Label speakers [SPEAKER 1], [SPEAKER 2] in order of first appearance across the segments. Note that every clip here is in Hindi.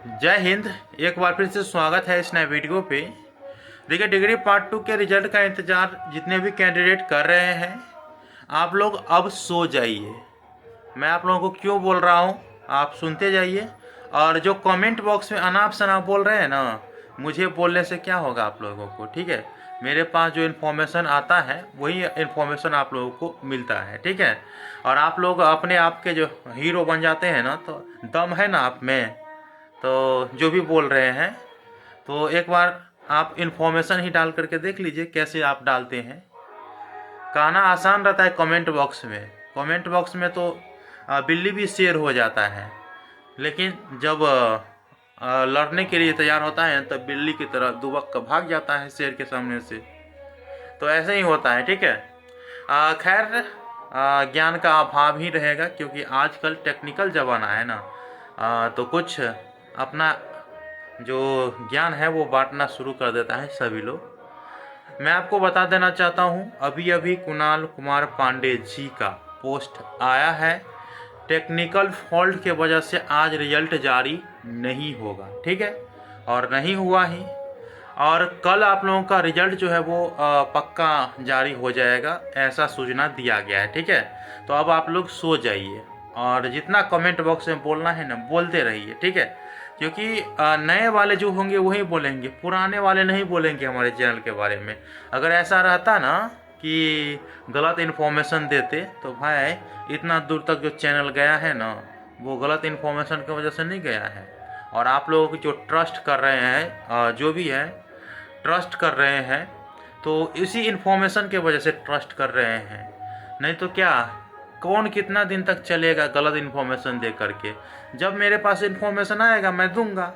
[SPEAKER 1] जय हिंद। एक बार फिर से स्वागत है इस नए वीडियो पे। देखिए, डिग्री पार्ट 2 के रिजल्ट का इंतज़ार जितने भी कैंडिडेट कर रहे हैं, आप लोग अब सो जाइए। मैं आप लोगों को क्यों बोल रहा हूँ, आप सुनते जाइए। और जो कमेंट बॉक्स में अनाप शनाप बोल रहे हैं ना, मुझे बोलने से क्या होगा आप लोगों को, ठीक है। मेरे पास जो इन्फॉर्मेशन आता है वही इन्फॉर्मेशन आप लोगों को मिलता है, ठीक है। और आप लोग अपने आप के जो हीरो बन जाते हैं ना, तो दम है ना आप में, तो जो भी बोल रहे हैं तो एक बार आप इन्फॉर्मेशन ही डाल करके देख लीजिए कैसे आप डालते हैं। कहना आसान रहता है कमेंट बॉक्स में तो बिल्ली भी शेर हो जाता है, लेकिन जब लड़ने के लिए तैयार होता है तब बिल्ली की तरह दुबक कर भाग जाता है शेर के सामने से। तो ऐसे ही होता है, ठीक है। खैर, ज्ञान का अभाव ही रहेगा क्योंकि आजकल टेक्निकल ज़माना है ना। तो कुछ अपना जो ज्ञान है वो बांटना शुरू कर देता है सभी लोग। मैं आपको बता देना चाहता हूँ, अभी अभी कुणाल कुमार पांडे जी का पोस्ट आया है। टेक्निकल फॉल्ट के वजह से आज रिजल्ट जारी नहीं होगा, ठीक है, और नहीं हुआ ही। और कल आप लोगों का रिजल्ट जो है वो पक्का जारी हो जाएगा, ऐसा सूचना दिया गया है, ठीक है। तो अब आप लोग सो जाइए और जितना कमेंट बॉक्स में बोलना है ना, बोलते रहिए, ठीक है। क्योंकि नए वाले जो होंगे वही बोलेंगे, पुराने वाले नहीं बोलेंगे हमारे चैनल के बारे में। अगर ऐसा रहता ना कि गलत इन्फॉर्मेशन देते तो भाई इतना दूर तक जो चैनल गया है ना, वो गलत इन्फॉर्मेशन की वजह से नहीं गया है। और आप लोगों की जो ट्रस्ट कर रहे हैं, जो भी है ट्रस्ट कर रहे हैं, तो इसी इन्फॉर्मेशन के वजह से ट्रस्ट कर रहे हैं। नहीं तो क्या, कौन कितना दिन तक चलेगा गलत इन्फॉर्मेशन दे करके। जब मेरे पास इन्फॉर्मेशन आएगा मैं दूंगा।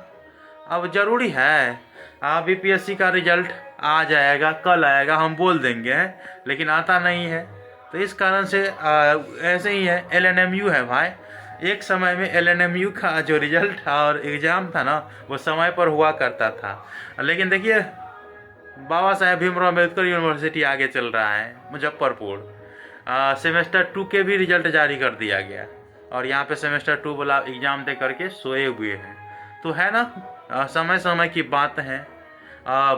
[SPEAKER 1] अब ज़रूरी है बीपीएससी का रिजल्ट आ जाएगा, कल आएगा, हम बोल देंगे, लेकिन आता नहीं है। तो इस कारण से ऐसे ही है। एलएनएमयू है भाई, एक समय में एलएनएमयू का जो रिजल्ट और एग्ज़ाम था ना, वो समय पर हुआ करता था। लेकिन देखिए, बाबा साहेब भीमराव अम्बेडकर यूनिवर्सिटी आगे चल रहा है, मुजफ्फरपुर। सेमेस्टर 2 के भी रिजल्ट जारी कर दिया गया और यहाँ पे सेमेस्टर 2 वाला एग्ज़ाम दे करके सोए हुए हैं। तो है ना, समय समय की बात है।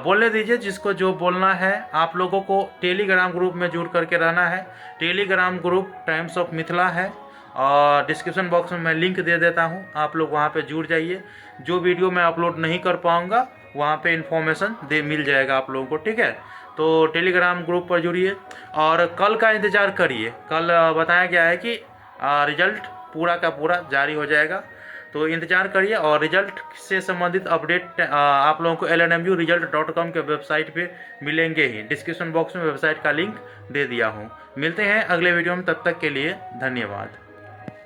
[SPEAKER 1] बोलने दीजिए जिसको जो बोलना है। आप लोगों को टेलीग्राम ग्रुप में जुड़ करके रहना है। Telegram group times of Mithila है और डिस्क्रिप्शन बॉक्स में मैं लिंक दे देता हूँ, आप लोग वहाँ पे जुड़ जाइए। जो वीडियो मैं अपलोड नहीं कर पाऊँगा वहाँ पे इन्फॉर्मेशन मिल जाएगा आप लोगों को, ठीक है। तो टेलीग्राम ग्रुप पर जुड़िए और कल का इंतज़ार करिए। कल बताया गया है कि रिजल्ट पूरा का पूरा जारी हो जाएगा, तो इंतज़ार करिए। और रिजल्ट से संबंधित अपडेट आप लोगों को lnmuresult.com के वेबसाइट पे मिलेंगे ही। डिस्क्रिप्शन बॉक्स में वेबसाइट का लिंक दे दिया हूँ। मिलते हैं अगले वीडियो में, तब तक के लिए धन्यवाद।